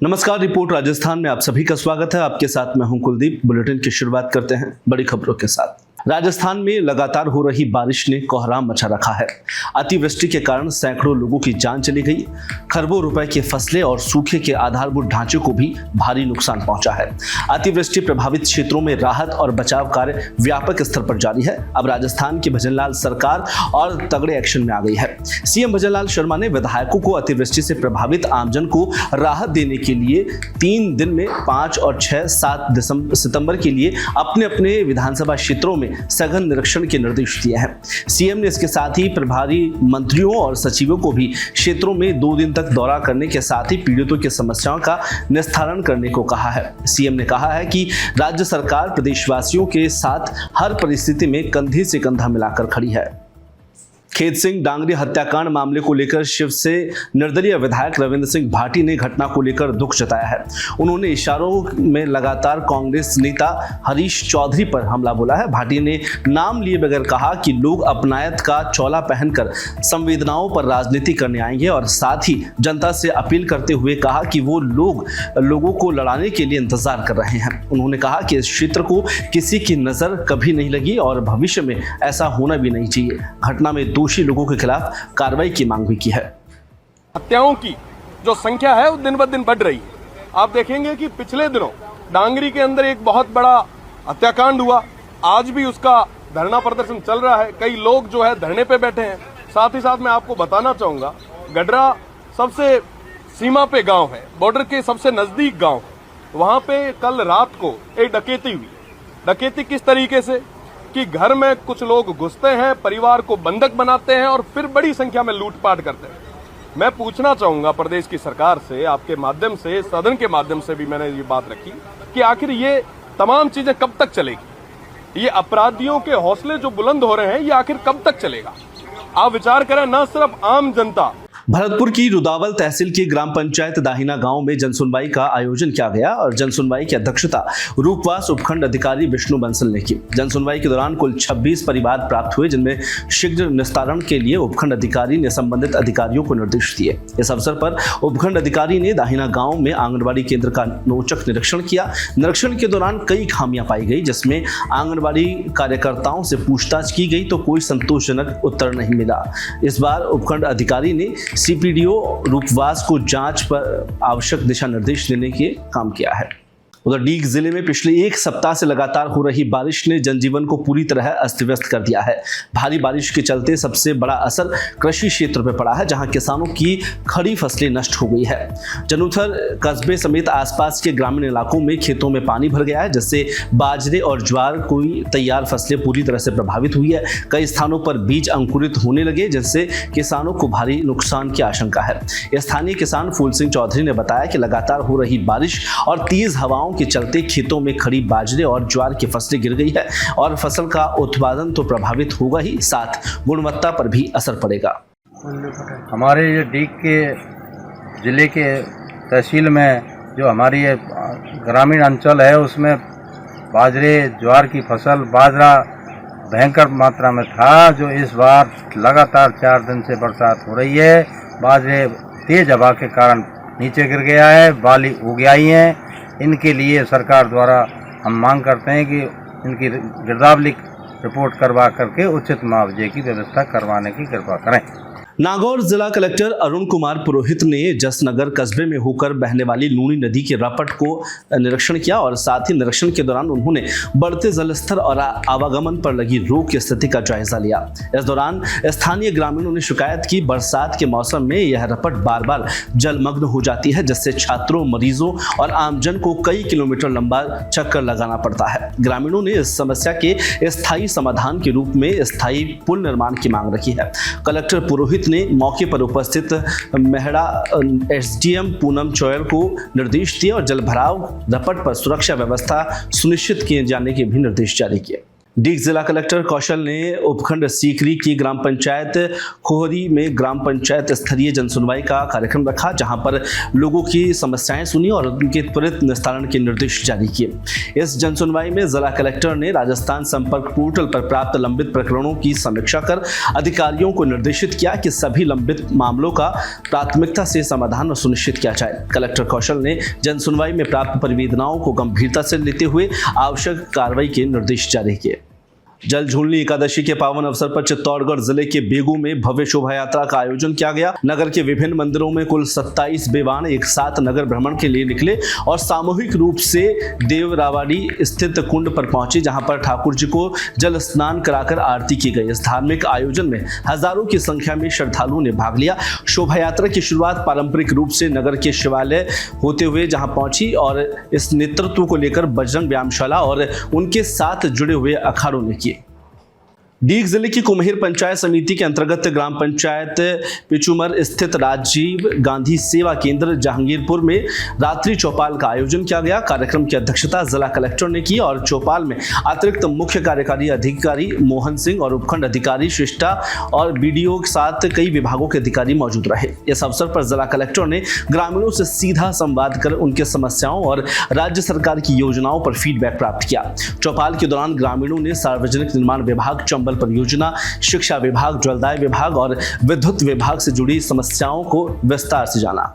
नमस्कार, रिपोर्ट राजस्थान में आप सभी का स्वागत है। आपके साथ मैं हूं कुलदीप। बुलेटिन की शुरुआत करते हैं बड़ी खबरों के साथ। राजस्थान में लगातार हो रही बारिश ने कोहराम मचा रखा है। अतिवृष्टि के कारण सैकड़ों लोगों की जान चली गई, खरबों रुपए की फसलें और सूखे के आधारभूत ढांचे को भी भारी नुकसान पहुंचा है। अतिवृष्टि प्रभावित क्षेत्रों में राहत और बचाव कार्य व्यापक स्तर पर जारी है। अब राजस्थान की भजनलाल सरकार और तगड़े एक्शन में आ गई है। सीएम भजनलाल शर्मा ने विधायकों को अतिवृष्टि से प्रभावित आमजन को राहत देने के लिए 3 दिन में 5 और 6, 7 सितंबर के लिए अपने अपने विधानसभा क्षेत्रों में सघन निरीक्षण के निर्देश दिए हैं। सीएम ने इसके साथ ही प्रभारी मंत्रियों और सचिवों को भी क्षेत्रों में 2 दिन तक दौरा करने के साथ ही पीड़ितों की समस्याओं का निस्तारण करने को कहा है। सीएम ने कहा है कि राज्य सरकार प्रदेशवासियों के साथ हर परिस्थिति में कंधे से कंधा मिलाकर खड़ी है। खेत सिंह डांगरी हत्याकांड मामले को लेकर शिव से निर्दलीय विधायक रविंद्र सिंह भाटी ने घटना को लेकर दुख जताया है। उन्होंने इशारों में लगातार कांग्रेस नेता हरीश चौधरी पर हमला बोला है। भाटी ने नाम लिए बगैर कहा कि लोग अपनायत का चोला पहनकर संवेदनाओं पर राजनीति करने आएंगे और साथ ही जनता से अपील करते हुए कहा कि वो लोगों को लड़ाने के लिए इंतजार कर रहे हैं। उन्होंने कहा कि इस क्षेत्र को किसी की नजर कभी नहीं लगी और भविष्य में ऐसा होना भी नहीं चाहिए। घटना में दोषी लोगों के खिलाफ कार्रवाई की मांग भी की है। हत्याओं की जो संख्या है वो दिन ब दिन बढ़ रही है। आप देखेंगे कि पिछले दिनों डांगरी के अंदर एक बहुत बड़ा हत्याकांड हुआ। आज भी उसका धरना प्रदर्शन चल रहा है। कई लोग जो है धरने पे बैठे हैं। साथ ही साथ मैं आपको बताना चाहूंगा, गडरा सबसे सीमा पे गांव है, बॉर्डर के सबसे नजदीक गांव है। वहां पे कल रात को एक डकैती हुई। डकैती किस तरीके से कि घर में कुछ लोग घुसते हैं, परिवार को बंधक बनाते हैं और फिर बड़ी संख्या में लूटपाट करते हैं। मैं पूछना चाहूंगा प्रदेश की सरकार से, आपके माध्यम से, सदन के माध्यम से भी मैंने ये बात रखी कि आखिर ये तमाम चीजें कब तक चलेगी। ये अपराधियों के हौसले जो बुलंद हो रहे हैं, ये आखिर कब तक चलेगा। आप विचार करें, न सिर्फ आम जनता। भरतपुर की रुदावल तहसील की ग्राम पंचायत दाहिना गांव में जनसुनवाई का आयोजन किया गया और जनसुनवाई की अध्यक्षता रूपवास उपखंड अधिकारी विष्णु बंसल ने की। जनसुनवाई के दौरान कुल 26 परिवार प्राप्त हुए, जिनमें शीघ्र निस्तारण के लिए उपखंड अधिकारी ने संबंधित अधिकारियों को निर्देश दिए। इस अवसर पर उपखंड अधिकारी ने दाहिना गांव में आंगनबाड़ी केंद्र का औचक निरीक्षण किया। निरीक्षण के दौरान कई खामियां पाई गई, जिसमें आंगनबाड़ी कार्यकर्ताओं से पूछताछ की गई तो कोई संतोषजनक उत्तर नहीं मिला। इस बार उपखंड अधिकारी ने सीपीडीओ रूपवास को जांच पर आवश्यक दिशा निर्देश देने के काम किया है। उधर डीग जिले में पिछले 1 सप्ताह से लगातार हो रही बारिश ने जनजीवन को पूरी तरह अस्त व्यस्त कर दिया है। भारी बारिश के चलते सबसे बड़ा असर कृषि क्षेत्र पर पड़ा है, जहां किसानों की खड़ी फसलें नष्ट हो गई है। जनुथर कस्बे समेत आसपास के ग्रामीण इलाकों में खेतों में पानी भर गया है, जिससे बाजरे और ज्वार की तैयार फसलें पूरी तरह से प्रभावित हुई है। कई स्थानों पर बीज अंकुरित होने लगे, जिससे किसानों को भारी नुकसान की आशंका है। स्थानीय किसान फूल सिंह चौधरी ने बताया कि लगातार हो रही बारिश और तेज हवाओं के चलते खेतों में खड़ी बाजरे और ज्वार की फसलें गिर गई है और फसल का उत्पादन तो प्रभावित होगा ही, साथ गुणवत्ता पर भी असर पड़ेगा। हमारे ये डीग के जिले के तहसील में जो हमारी ये ग्रामीण अंचल है, उसमें बाजरे ज्वार की फसल, बाजरा भयंकर मात्रा में था। जो इस बार लगातार 4 दिन से बरसात हो रही है, बाजरे तेज हवा के कारण नीचे गिर गया है, बाली उग आई हैं। इनके लिए सरकार द्वारा हम मांग करते हैं कि इनकी गिरदावरी रिपोर्ट करवा करके उचित मुआवजे की व्यवस्था करवाने की कृपा करें। नागौर जिला कलेक्टर अरुण कुमार पुरोहित ने जसनगर कस्बे में होकर बहने वाली लूनी नदी के रपट को निरीक्षण किया और साथ ही निरीक्षण के दौरान उन्होंने बढ़ते जलस्तर और आवागमन पर लगी रोक की स्थिति का जायजा लिया। इस दौरान स्थानीय ग्रामीणों ने शिकायत की बरसात के मौसम में यह रपट बार बार जलमग्न हो जाती है, जिससे छात्रों, मरीजों और आमजन को कई किलोमीटर लंबा चक्कर लगाना पड़ता है। ग्रामीणों ने इस समस्या के स्थायी समाधान के रूप में स्थायी पुल निर्माण की मांग रखी है। कलेक्टर पुरोहित ने मौके पर उपस्थित मेहड़ा एसडीएम पूनम चोयल को निर्देश दिए और जलभराव रपट पर सुरक्षा व्यवस्था सुनिश्चित किए जाने के भी निर्देश जारी किए। डीग जिला कलेक्टर कौशल ने उपखंड सीकरी की ग्राम पंचायत खोहरी में ग्राम पंचायत स्तरीय जनसुनवाई का कार्यक्रम रखा, जहां पर लोगों की समस्याएं सुनी और उनके त्वरित निस्तारण के निर्देश जारी किए। इस जनसुनवाई में जिला कलेक्टर ने राजस्थान संपर्क पोर्टल पर प्राप्त लंबित प्रकरणों की समीक्षा कर अधिकारियों को निर्देशित किया कि सभी लंबित मामलों का प्राथमिकता से समाधान सुनिश्चित किया जाए। कलेक्टर कौशल ने जनसुनवाई में प्राप्त परिवेदनाओं को गंभीरता से लेते हुए आवश्यक कार्रवाई के निर्देश जारी किए। जल झूलनी एकादशी के पावन अवसर पर चित्तौड़गढ़ जिले के बेगू में भव्य शोभा यात्रा का आयोजन किया गया। नगर के विभिन्न मंदिरों में कुल 27 बेवान एक साथ नगर भ्रमण के लिए निकले और सामूहिक रूप से देवरावाड़ी स्थित कुंड पर पहुंचे, जहां पर ठाकुर जी को जल स्नान कराकर आरती की गई। इस धार्मिक आयोजन में हजारों की संख्या में श्रद्धालुओं ने भाग लिया। शोभा यात्रा की शुरुआत पारंपरिक रूप से नगर के शिवालय होते हुए जहां पहुंची और इस नेतृत्व को लेकर बजरंग व्यायामशाला और उनके साथ जुड़े हुए अखाड़ों ने किए। डीग जिले की कुम्हेर पंचायत समिति के अंतर्गत ग्राम पंचायत पिचुमर स्थित राजीव गांधी सेवा केंद्र जहांगीरपुर में रात्रि चौपाल का आयोजन किया गया। कार्यक्रम की अध्यक्षता जिला कलेक्टर ने की और चौपाल में अतिरिक्त मुख्य कार्यकारी अधिकारी मोहन सिंह और उपखंड अधिकारी श्रेष्ठा और बीडीओ के साथ कई विभागों के अधिकारी मौजूद रहे। इस अवसर पर जिला कलेक्टर ने ग्रामीणों से सीधा संवाद कर उनके समस्याओं और राज्य सरकार की योजनाओं पर फीडबैक प्राप्त किया। चौपाल के दौरान ग्रामीणों ने सार्वजनिक निर्माण विभाग, चंबल परियोजना, शिक्षा विभाग, जलदाय विभाग और विद्युत विभाग से जुड़ी समस्याओं को विस्तार से जाना।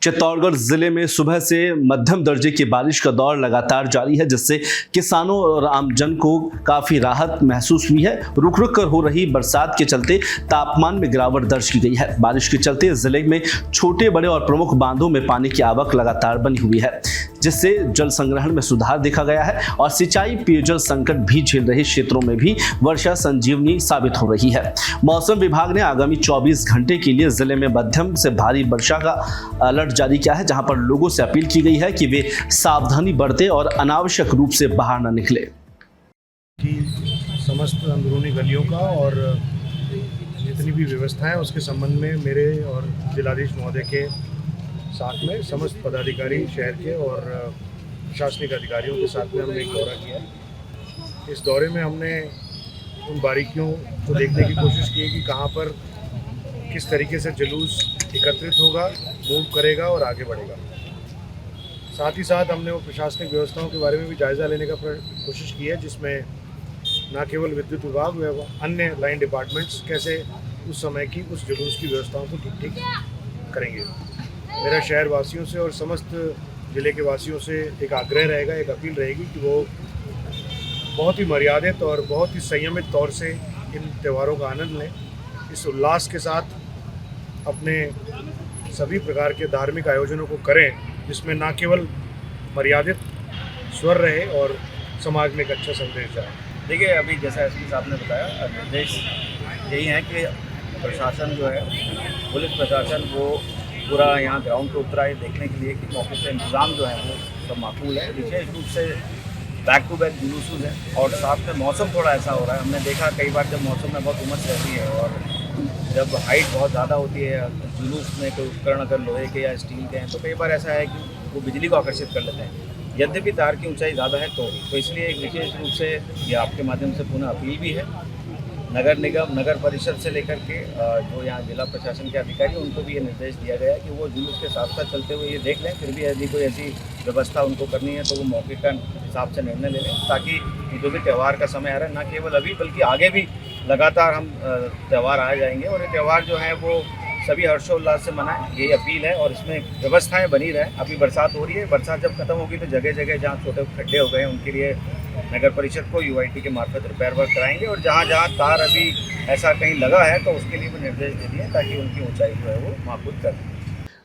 चित्तौड़गढ़ जिले में सुबह से मध्यम दर्जे की बारिश का दौर लगातार जारी है, जिससे किसानों और आमजन को काफी राहत महसूस हुई है। रुक रुक कर हो रही बरसात के चलते तापमान में गिरावट दर्ज की गई है। बारिश के चलते जिले में छोटे बड़े और प्रमुख बांधों में पानी की आवक लगातार बनी हुई है, जिससे जल संग्रहण में सुधार देखा गया है और सिंचाई पेयजल संकट भी झेल रहे क्षेत्रों में भी वर्षा संजीवनी साबित हो रही है। मौसम विभाग ने आगामी 24 घंटे के लिए जिले में मध्यम से भारी वर्षा का अलर्ट जारी किया है, जहां पर लोगों से अपील की गई है कि वे सावधानी बरतें और अनावश्यक रूप से बाहर न निकले। कि समस्त अंदरूनी गलियों का और जितनी भी व्यवस्था है उसके संबंध में मेरे और जिलाधीश महोदय के साथ में समस्त पदाधिकारी शहर के और प्रशासनिक अधिकारियों के साथ में हमने एक दौरा किया। इस दौरे में हमने उन बारीकियों को देखने की कोशिश की कि कहाँ पर किस तरीके से जुलूस एकत्रित होगा, मूव करेगा और आगे बढ़ेगा। साथ ही साथ हमने वो प्रशासनिक व्यवस्थाओं के बारे में भी जायज़ा लेने का कोशिश की है, जिसमें न केवल विद्युत विभाग व अन्य लाइन डिपार्टमेंट्स कैसे उस समय की उस जुलूस की व्यवस्थाओं को ठीक करेंगे। मेरा शहर वासियों से और समस्त ज़िले के वासियों से एक आग्रह रहेगा, एक अपील रहेगी कि वो बहुत ही मर्यादित और बहुत ही संयमित तौर से इन त्योहारों का आनंद लें। इस उल्लास के साथ अपने सभी प्रकार के धार्मिक आयोजनों को करें, जिसमें न केवल मर्यादित स्वर रहे और समाज में एक अच्छा संदेश जाए। देखिए, अभी जैसा एसपी साहब ने बताया, निर्देश यही है कि प्रशासन जो है, पुलिस प्रशासन वो पूरा यहाँ ग्राउंड पे उतरा है देखने के लिए कि मौके पे इंतज़ाम जो है वो सब माकूल है। विशेष रूप से बैक टू बैक जुलूस है और साथ में मौसम थोड़ा ऐसा हो रहा है। हमने देखा कई बार जब मौसम में बहुत उमस रहती है और जब हाइट बहुत ज़्यादा होती है जुलूस में, कोई उपकरण अगर लोहे के या स्टील के हैं तो कई बार ऐसा है कि वो बिजली को आकर्षित कर लेते हैं, यद्यपि तार की ऊंचाई ज़्यादा है तो इसलिए एक विशेष रूप से ये आपके माध्यम से पुनः अपील भी है नगर निगम, नगर परिषद से लेकर के जो यहाँ जिला प्रशासन के अधिकारी, उनको भी ये निर्देश दिया गया है कि वो जुलूस के साथ साथ चलते हुए ये देख लें, फिर भी यदि कोई ऐसी व्यवस्था उनको करनी है तो वो मौके का हिसाब से निर्णय ले लें, ताकि जो भी त्यौहार का समय आ रहा है, न केवल अभी बल्कि आगे भी लगातार हम त्यौहार आ जाएंगे और ये त्यौहार जो है वो सभी हर्षोल्लास से मनाएं, यही अपील है। और इसमें व्यवस्थाएं बनी रहें। अभी बरसात हो रही है, बरसात जब खत्म होगी तो जगह जगह जहाँ छोटे खड्डे हो गए हैं उनके लिए नगर परिषद को यूआईटी के मार्फत रिपेयर वर्क कराएंगे और जहाँ जहाँ तार अभी ऐसा कहीं लगा है तो उसके लिए भी निर्देश दे दिए ताकि उनकी ऊंचाई जो है वो माकूल कर दें।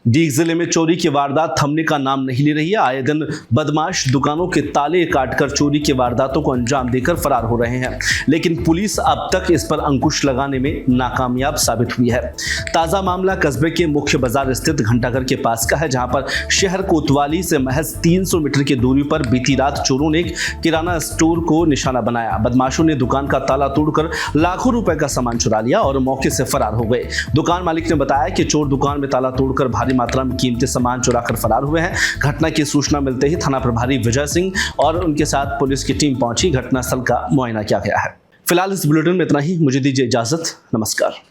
डीग जिले में चोरी की वारदात थमने का नाम नहीं ले रही है। आए दिन बदमाश दुकानों के ताले काटकर चोरी की वारदातों को अंजाम देकर फरार हो रहे हैं, लेकिन पुलिस अब तक इस पर अंकुश लगाने में नाकामयाब साबित हुई है। ताजा मामला कस्बे के मुख्य बाजार स्थित घंटाघर के पास का है, जहां पर शहर कोतवाली से महज 300 मीटर की दूरी पर बीती रात चोरों ने एक किराना स्टोर को निशाना बनाया। बदमाशों ने दुकान का ताला तोड़कर लाखों रुपए का सामान चुरा लिया और मौके से फरार हो गए। दुकान मालिक ने बताया कि चोर दुकान में ताला तोड़कर भारी मात्रा में कीमती सामान चुराकर फरार हुए हैं। घटना की सूचना मिलते ही थाना प्रभारी विजय सिंह और उनके साथ पुलिस की टीम पहुंची। घटनास्थल का मुआयना किया गया है। फिलहाल इस बुलेटिन में इतना ही। मुझे दीजिए इजाजत। नमस्कार।